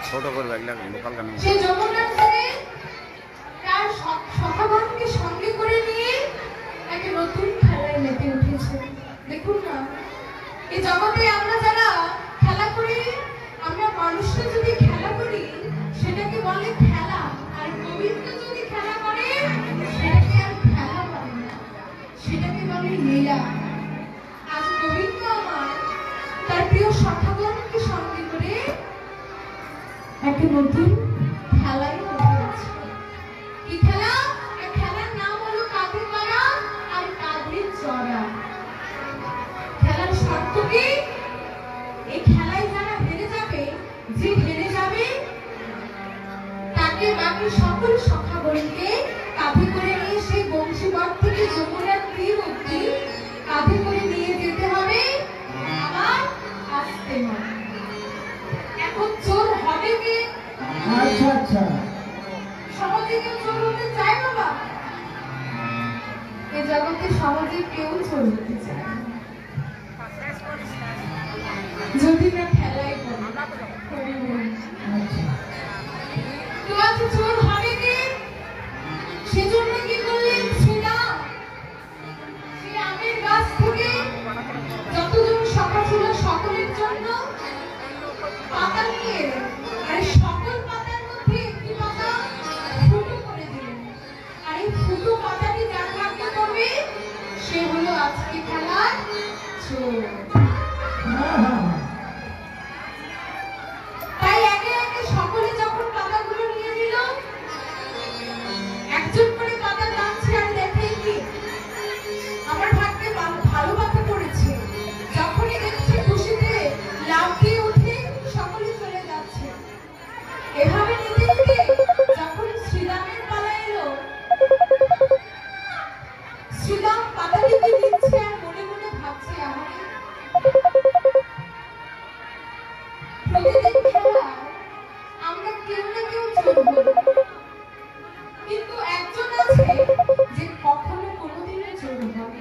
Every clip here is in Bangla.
ছোট করবে লোকাল গান সে যমুনার তীরে তার সখাগণকে সঙ্গে করে নিয়ে একটা নতুন খেলায় মেতে উঠেছে। দেখুন না, এই জগতে আমরা যারা খেলা করি, আমরা মানুষরা যদি খেলা করি সেটাকে বলে খেলা, আর গোবিন্দ যদি খেলা করে সেটাকে আর খেলা বলে না, সেটাকে বলে লীলা। আজ গোবিন্দ আমার তার প্রিয় সখাগণকে সঙ্গে করে একটা নতুন খেলায় হয়েছে। কি খেলা? এই খেলার নাম হলো কাঁধে করা আর কাঁধে চড়া। খেলার শর্ত কি? এই খেলায় যারা হেরে যাবে, যে হেরে যাবে তাকে বাকি সকল সখাগণকে কাঁধে করে নিয়ে সেই বংশীবট থেকে যমুনার তীর অবধি কাঁধে করে নিয়ে যেতে হবে, আবার আসতে হবে। এখন চোর হবে কে? আচ্ছা আচ্ছা, সহজে কেউ চোর হতে চায় বাবা? এই জগতে সহজে কেউ চোর হতে চায় না, যদি না খেলায় করে। তো আজ চোর হবে কে? সেজন্য কি করলেন শ্রীরাম? সেই আমের গাছ থেকে যতজন সখা ছিল সকলের জন্য পাতা নিয়ে, আর সকল পাতার মধ্যে একটি পাতা ফুটো করে দিলেন। আর এই ফুটো পাতাটি যার ভাগ্যে পড়বে সে হলো আজকে খেলার চোর। তাই একে একে সকলে যখন পাতাগুলো নিয়ে নিল, একজন করে পাতা টানছে আর দেখে কি আমার ভাগ্যে ভালো পাতা পড়েছে। যখনই দেখছে খুশিতে লাফ দিয়ে উঠে সকলে চলে যাচ্ছে। এভাবে নিতে নিতে যখন শ্রীরামের পালা এলো, শ্রীরাম পাতাটিকে নিচ্ছে আর মনে মনে ভাবছে, আমারে প্রতিদিন খেলায় আমরা কেউ না কেউ চোর হই, কিন্তু একজন আছে যে কখনো কোনোদিনও চোর হবে।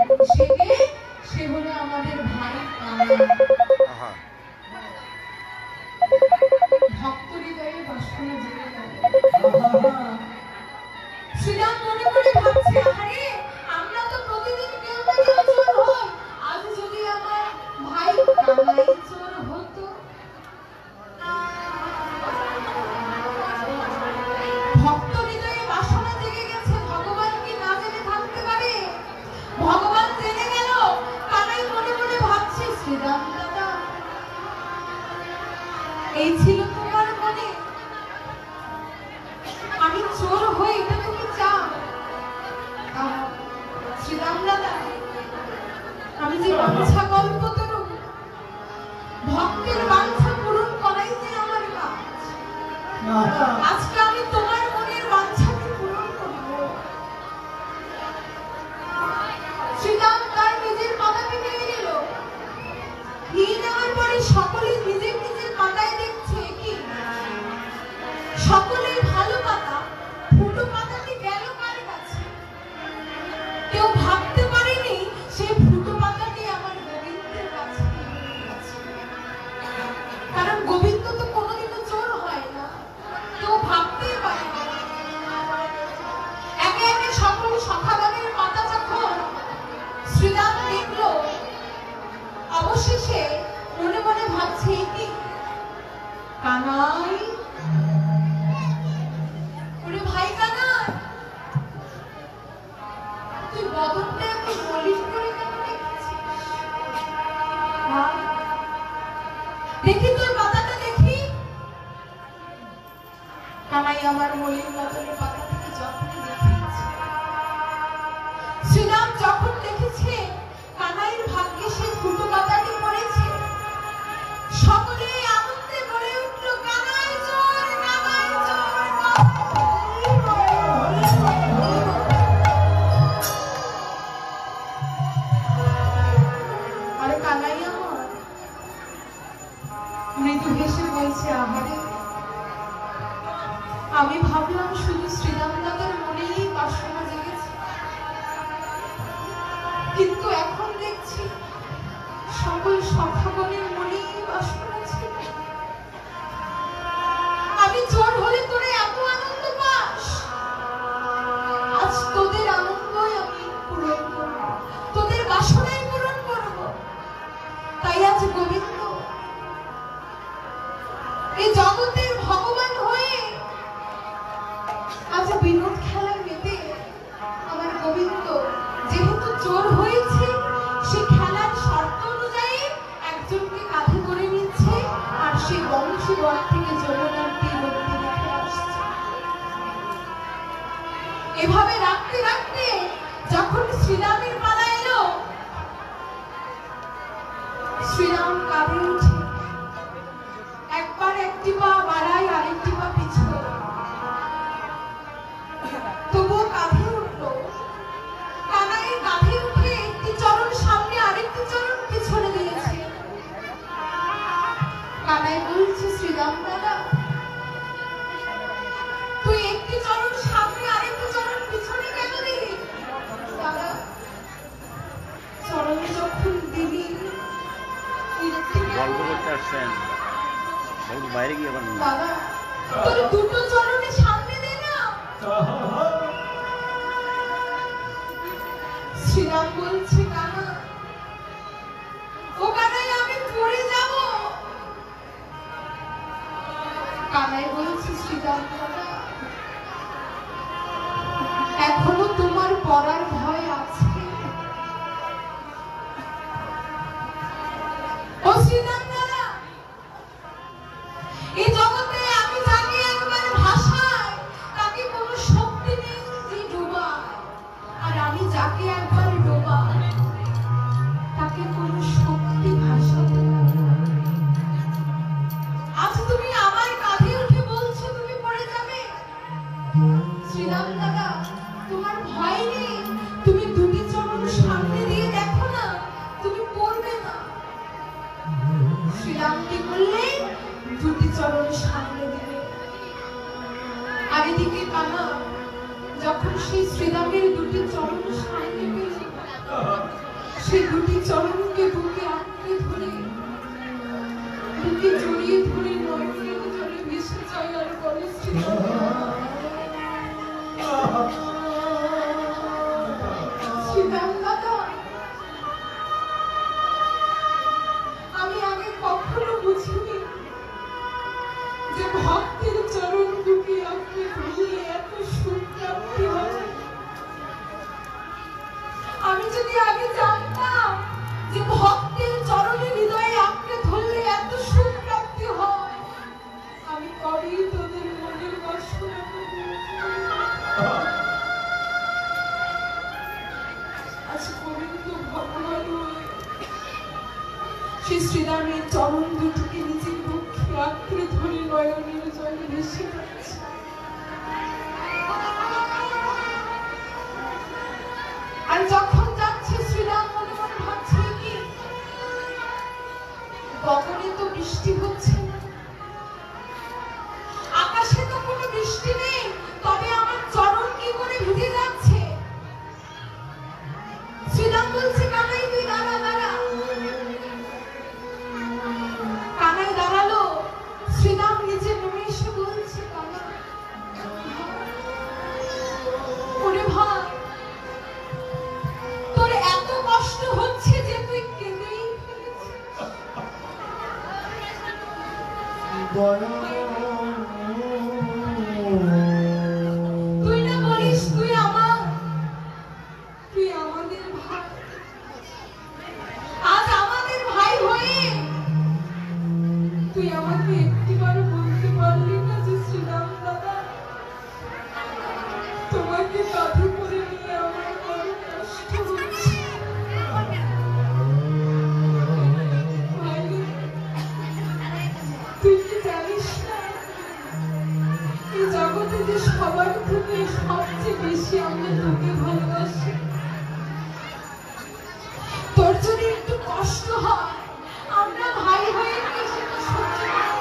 সে হলো আমাদের ভাই কানাই। ভক্ত হৃদয়ে বাসনা জেগে গেল। শ্রীরাম মনে মনে ভাবছে, আরে আমরা তো প্রতিদিন কেউ না কেউ চোর হই, আজ যদি আমার ভাই কানাই চোর হতো। ভক্ত হৃদয়ে বাসনা জেগে গেছে, ভগবান কি না জেনে থাকতে পারে? ভগবান জেনে গেল। কানাই মনে মনে ভাবছে, শ্রীরাম দাদা, এই ছিল তোমার মনে? আমি চোর হই এটা তুমি চাও? শ্রীরাম দাদা, আমি যে বাঞ্ছা কল্পতরু, ভক্তের বাঞ্ছা পূরণ করাই যে আমার কাজ। আজকে আমি তোমার মনের বাঞ্ছাকে পূরণ করব। শ্রীরাম তার নিজের পাতাকে নিয়ে নিল। নিয়ে নেওয়ার পরে সকলে নিজের নিজের পাতায় দেখছে কি সকলের ভালো পাতা, ফুটো পাতাটি গেল কার কাছে? কেউ ভাবতে পারেনি সেই ফুটো পাতাটি আমার গোবিন্দের কাছে। কারণ গোবিন্দ তো কোনোদিনও চোর হয় না, কেউ ভাবতেই পারে না। একে একে সকল সখাগণের পাতা যখন শ্রীরাম দেখল, অবশেষে মনে মনে ভাবছে, কি কানাই, ওরে ভাই কানাই, তুই বদনটা এত মলিন করে কেন রেখেছিস? দেখি তোর পাতাটা দেখি। কানাই আমার মলিন বদনের পাতা থেকে যখনই দেখেছে, শ্রীরাম যখন দেখেছে কানাইয়ের ভাগ্যে সেই ফুটো পাতাটি পড়েছে, সকলে আনন্দে ভরে উঠল, কানাই চোর, কানাই চোর। আরে কানাই আমার মৃদু হেসে বলছে, আহারে আমি ভাবলাম শুধু শ্রীরাম দাদার মনেই বাসনা জেগেছে, কিন্তু এখন দেখছি সকল সখাগণের মনেই বাসনা ছিল। আমি চোর হলে তোরা এত আনন্দ পাস, আজ তোদের আনন্দই আমি পূরণ করব, তোদের বাসনাই পূরণ করব। তাই আজ গোবিন্দ এই জগতের ভগবান হয়ে আজ বিনোদ খেলায় মেতে আমার গোবিন্দ যেহেতু চোর হয়েছে, সে খেলার শর্ত অনুযায়ী একজনকে কাঁধে করে নিচ্ছে আর সে বংশীবন থেকে যমুনার তীর অবধি রেখে আসছে। এভাবে রাখতে রাখতে যখন শ্রীরামের পালা এলো, শ্রীরাম কাঁধে উঠে একবার একটি পা বাড়ায় আরেকটি পা পিছনে, তবুও কাঁধে উঠলো। কানাই কাঁধে উঠে একটি চরণ সামনে আরেকটি চরণ পিছনে দিয়েছে। কানাই বলছে, শ্রীরাম দাদা তুই একটি চরণ সামনে আরেকটি চরণ পিছনে কেন দিলি? দাদা চরণ যখন দিবি গল্প করতে আসছেন, বাইরে গিয়ে আবার দাদা তোর দুটো চরণে সামনে দে না। শ্রীরাম বলছে, কানা ও কানাই আমি পড়ে যাব। কানাই বলছে, শ্রীরাম দাদা এখনো তোমার পড়ার ভয় আছে। ও শ্রীরাম দাদা এই জগতে আমি যাকে একবার ভাষায় তাকে কোনো শক্তি নেই যে ডোবায়, আর আমি যাকে একবার ডোবাই তাকে কোনো শক্তি ভাসাতে পারে না। আজ তুমি আমার কাঁধে উঠে বলছো তুমি পড়ে যাবে। শ্রীরাম দাদা তোমার ভয় নেই, তুমি দুটি চরণ সামনে দিয়ে দেখো না, তুমি পড়বে না। শ্রীরাম কি করলেন? দুটি চরণ সামনে দিলে। আর এদিকে কানা যখন সেই শ্রীরামের দুটি চরণ সামনে পেল, সেই দুটি চরণকে বুকে আঁকড়ে ধরে বুকে জড়িয়ে ধরে নয়নের জলে ভেসে যায় আর বলে, শ্রীরাম শ্রীরাম দাদা আমি আগে কখনো বুঝিনি যে ভক্তের চরণ বুকে আঁকড়ে ধরলে এত সুখ প্রাপ্তি হয়। আমি যদি আগে জানতাম যে ভক্তের চরণে হৃদয়ে আঁকড়ে ধরলে এত সুখ প্রাপ্তি হয়, আমি কবেই তোদের মনের বাসনা আজ গোবিন্দ ভগবান শ্রী শ্রীরামের চরণ দুটিকে নিজের পক্ষে আঁকড়ে ধরে নয়নের জলে ভেসে যাচ্ছে। আর যখন যাচ্ছে শ্রীরাম মনে মনে ভাবছে, কি গগনে তো বৃষ্টি হচ্ছে না, আকাশে তো কোনো বৃষ্টি নেই, তবে আমার চরণ কি করে ভিজে যাচ্ছে? শ্রীরাম বলছে, কানাই তুই দাঁড়া দাঁড়া। কানাই দাঁড়ালো। শ্রীরাম নিচে নেমে এসে বলছে, কানা ওরে ভাই তোর এত কষ্ট হচ্ছে যে তুই কেঁদেই তুই না বলিস তুই আমাদের ভাই, আজ আমাদের ভাই হয়ে তুই আমাকে একটিবারও বলতে পারলি না যে শ্রীরাম দাদা তোমাকে কাঁধে করে নিয়ে আমার বড় কষ্ট হচ্ছে। তুই কি জানিস না এই জগতে যে সবার থেকে সবচেয়ে বেশি আমরা তোকে ভালোবাসি। তোর যদি একটু কষ্ট হয় আমরা ভাই হয়ে সেটা সহ্য করব।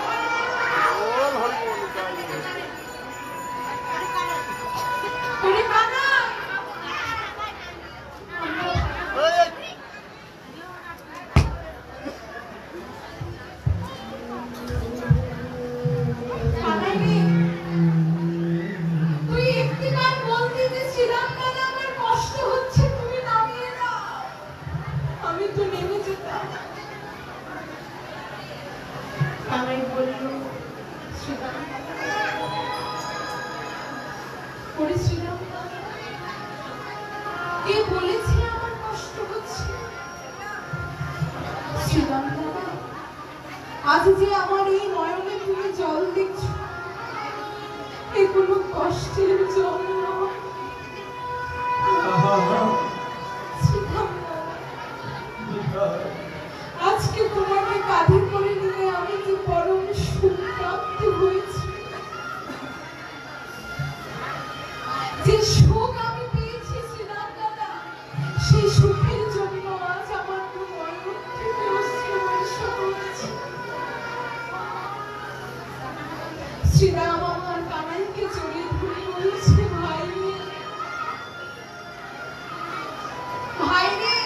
করেছিলাম না? কে বলেছে আমার কষ্ট হচ্ছে? শ্রীরাম দাদা, আজ যে আমার এই নয়নে তুমি জল দিচ্ছ, এগুলো কষ্টের জল নয়। শ্রীরাম দাদা, আজকে তোমাকে কাঁধে করে নিয়ে আমি যে পরম সুখ প্রাপ্ত হয়েছি, যে সুখ আমি পেয়েছি শ্রীরাম দাদা, সেই সুখের জন্য আজ আমার নয়ন থেকে অশ্রু বর্ষা হচ্ছে। শ্রীরাম আমার কানাইকে জড়িয়ে ধরে বলছে, ভাই রে, ভাই রে,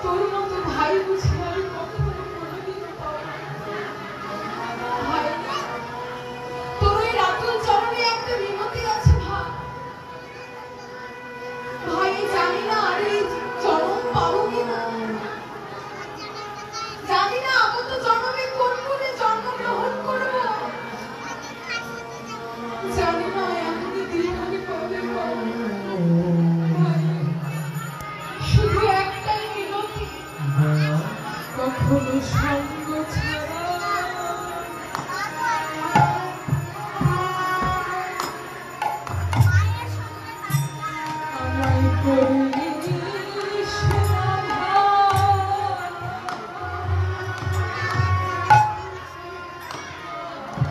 তোর মতো ভাই বুঝি আমি কখনো কোনোদিন পাবো না। ভাই রে, তোর ওই রাতুল চরণে একটা বিমতি আছে ভাই। ভাই জানি না আর এই চরণ পাবো কিনা, জানি না আগত জন্মে কোন কোনে জন্মগ্রহণ করবো, জানি না এমনই দিন আমি কবে পাবো। ভাই, শুধু একটাই মিনতি, কখনো সঙ্গ ছাড়া আমায় করিস রাধা।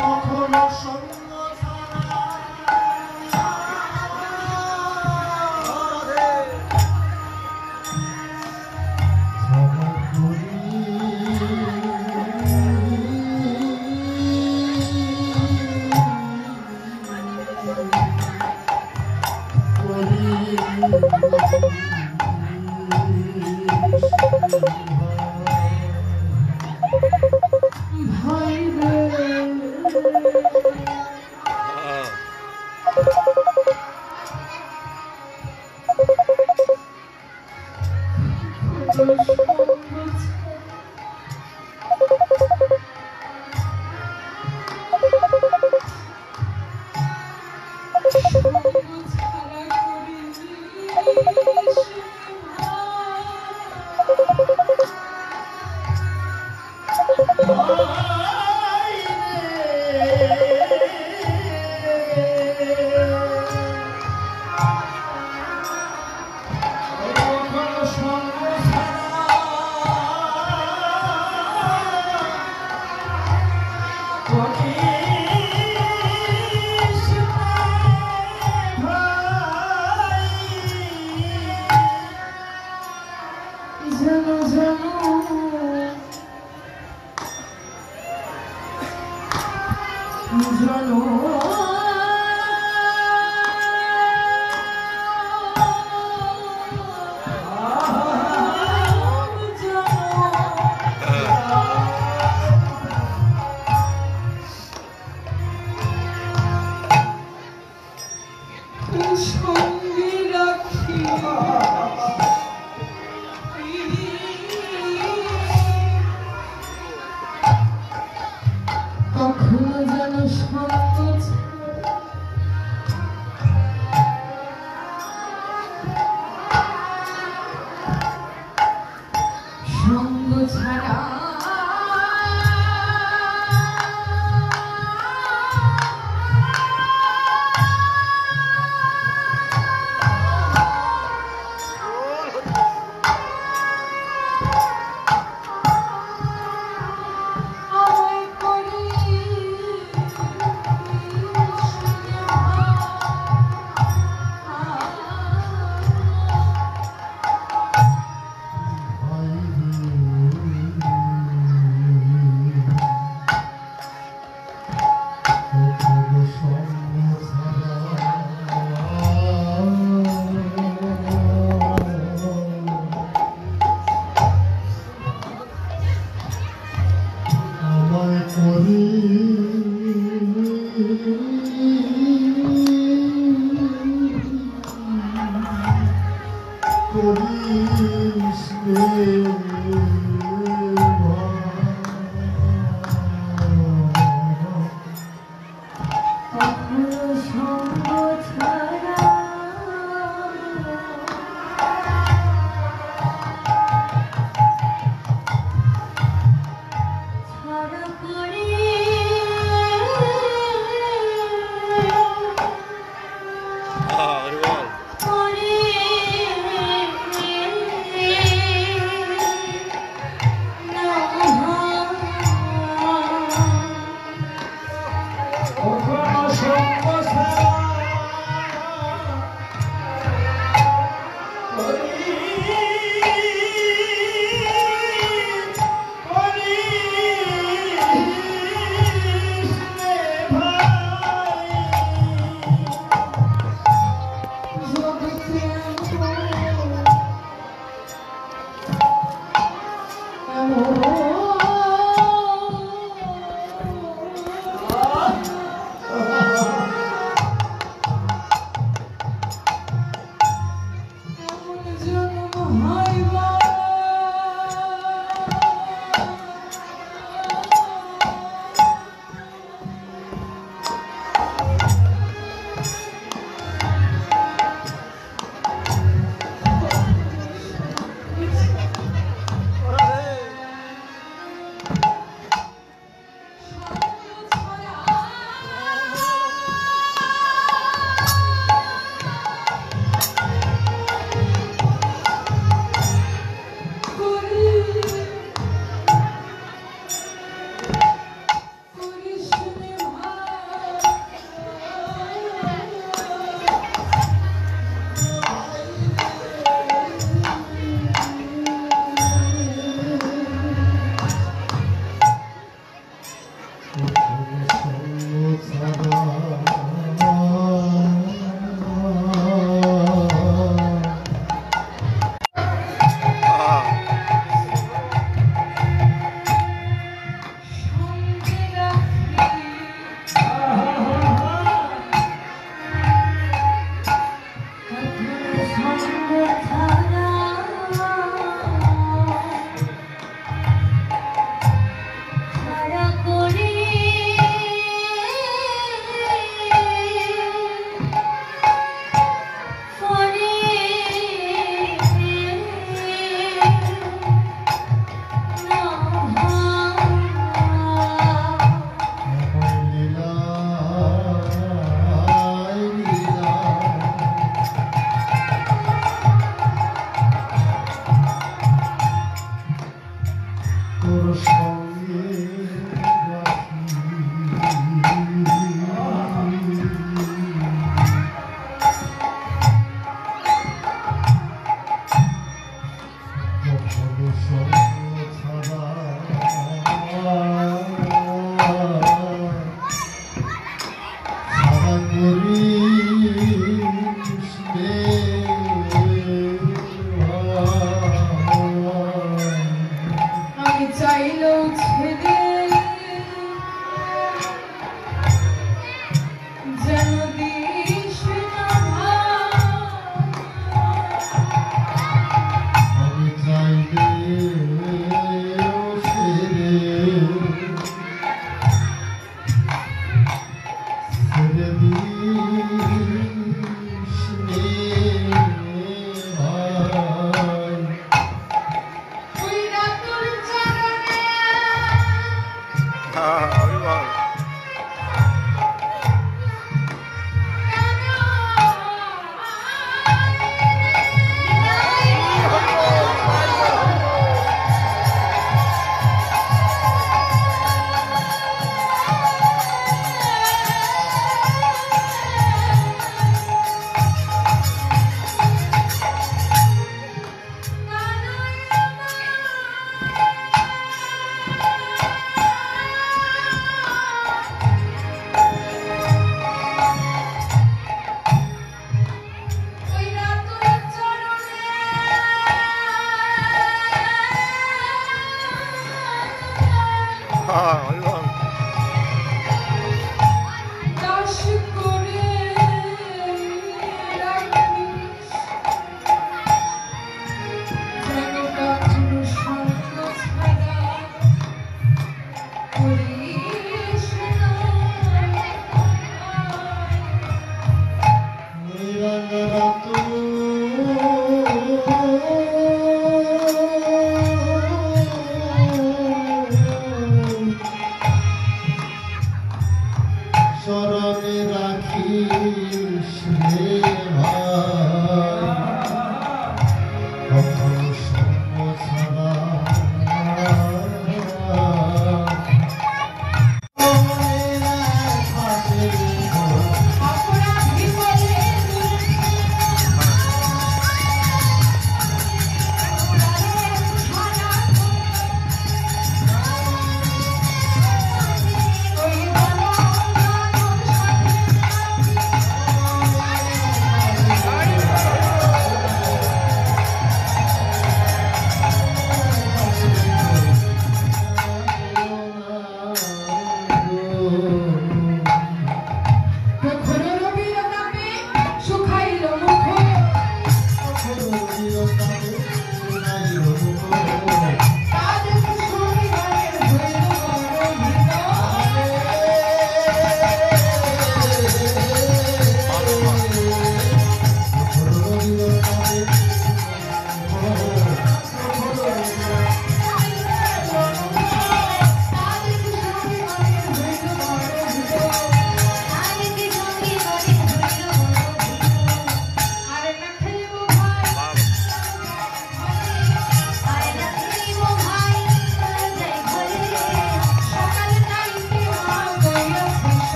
কখনো সঙ্গ ভাই রে, কোনো সঙ্গ ছাড়া করিস সঙ্গে রাখি কখনো যেন সঙ্গ ছাড়া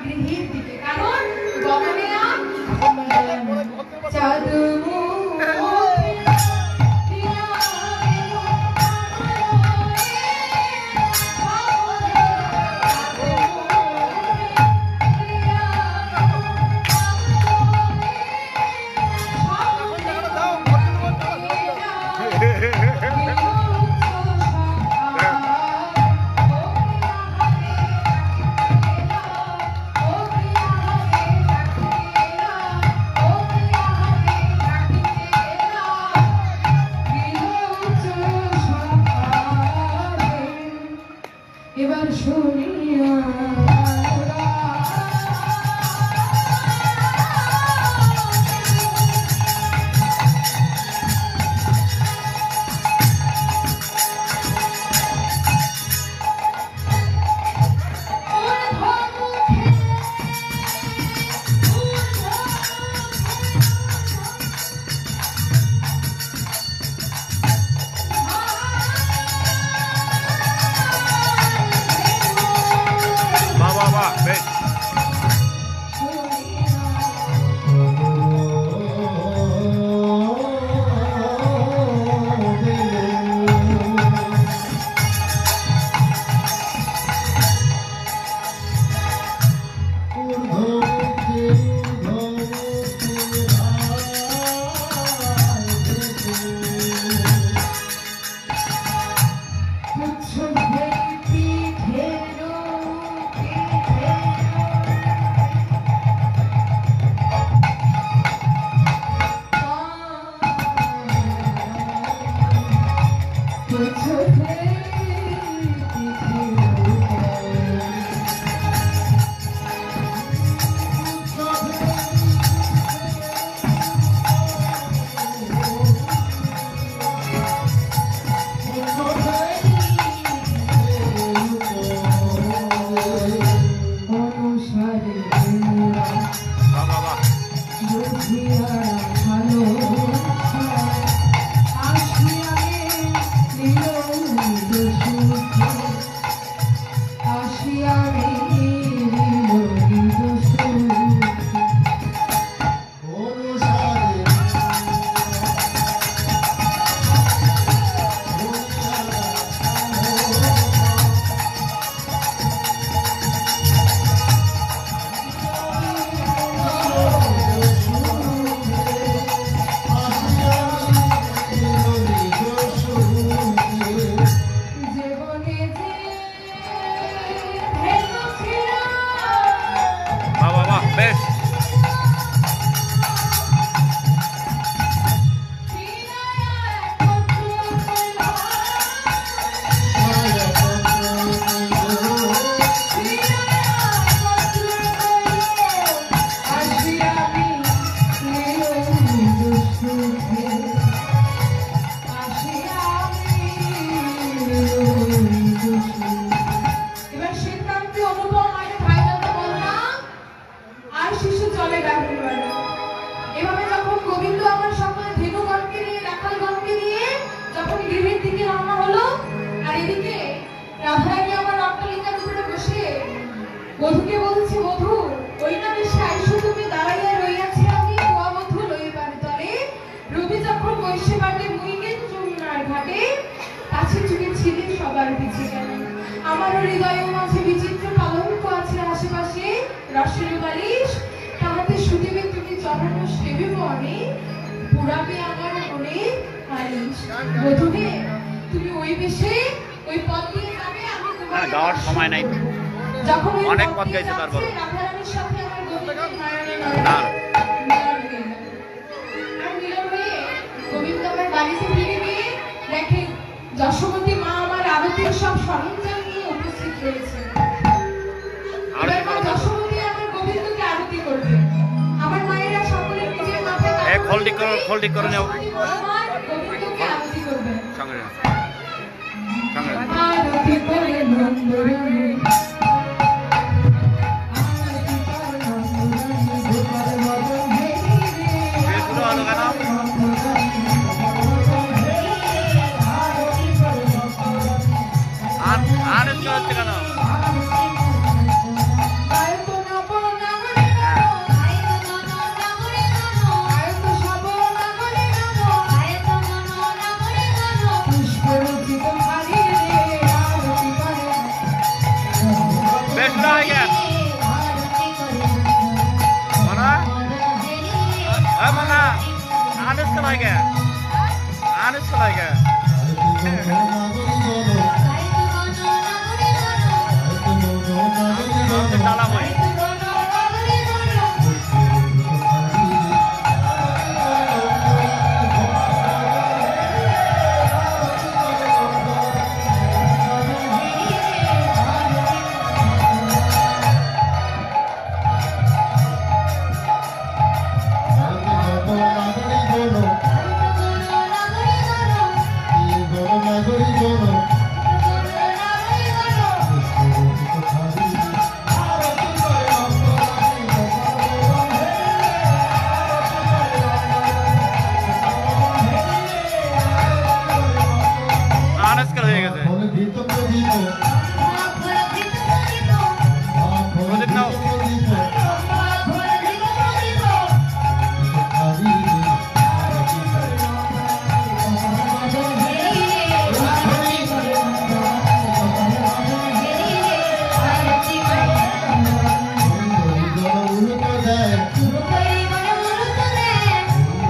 গৃহের দিকে, কারণ গগনেয়াম চাঁদ এবার শুনিয়া বধূকে বলছি, বধূ ওই না বেশি আইসো তুমি দাঁড়াইয়া রইয়াছি আমি কুয়া বধূ লই পারে তলে রবি যখন বৈশে বাটে মুইগেন যমুনার ঘাটে কাছে চুকে ছিলে সবার পিছে কেন আমার হৃদয়ের মাঝে বিচিত্র কলঙ্ক আছে আশেপাশে রসের বালিশ তাহাতে শুধিবে তুমি চরণ সেবে মনে পুরাবে আমার মনে মালিশ। বধূ হে তুমি ওই বেশে ওই পথ দিয়ে যাবে, আমি তোমার গাওয়ার সময় নাই, অনেক পথ গাইছে তারপর যশোমতী মা আমার আরতির সব সরঞ্জাম নিয়ে উপস্থিত রয়েছে। যশোমতী আমার গোবিন্দকে আরতি করবে, আমার মায়েরা সকলে নিজের মাথায় গোবিন্দকে আরতি করবে। আরতি করে নন্দরানী আর খেলায় গে আনিস খেলায় গে ডালা বই হয়ে গেছে প্রদীপ নাও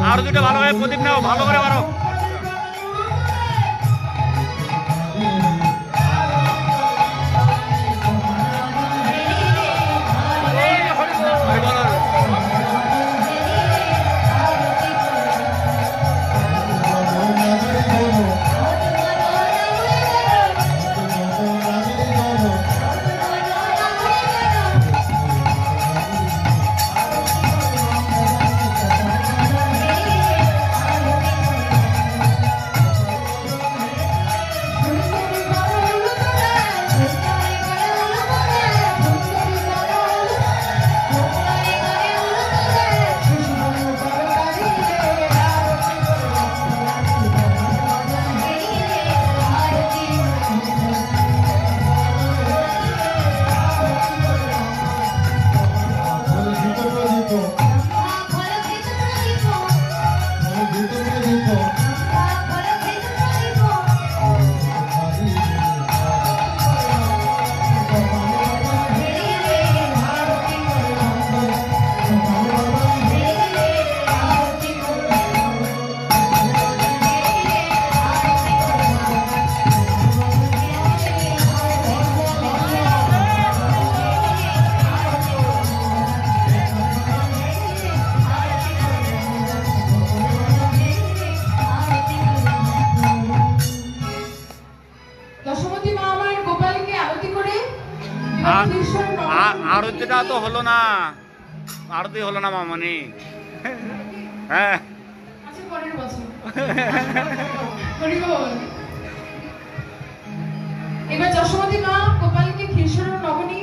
আর দুটো ভালো করে প্রদীপ নাও ভালো করে মারো আরতিটা তো হলো না আরতি হলো না মামনি হ্যাঁ এবার যশোমতী মা গোপালকে ক্ষীরসর নবনী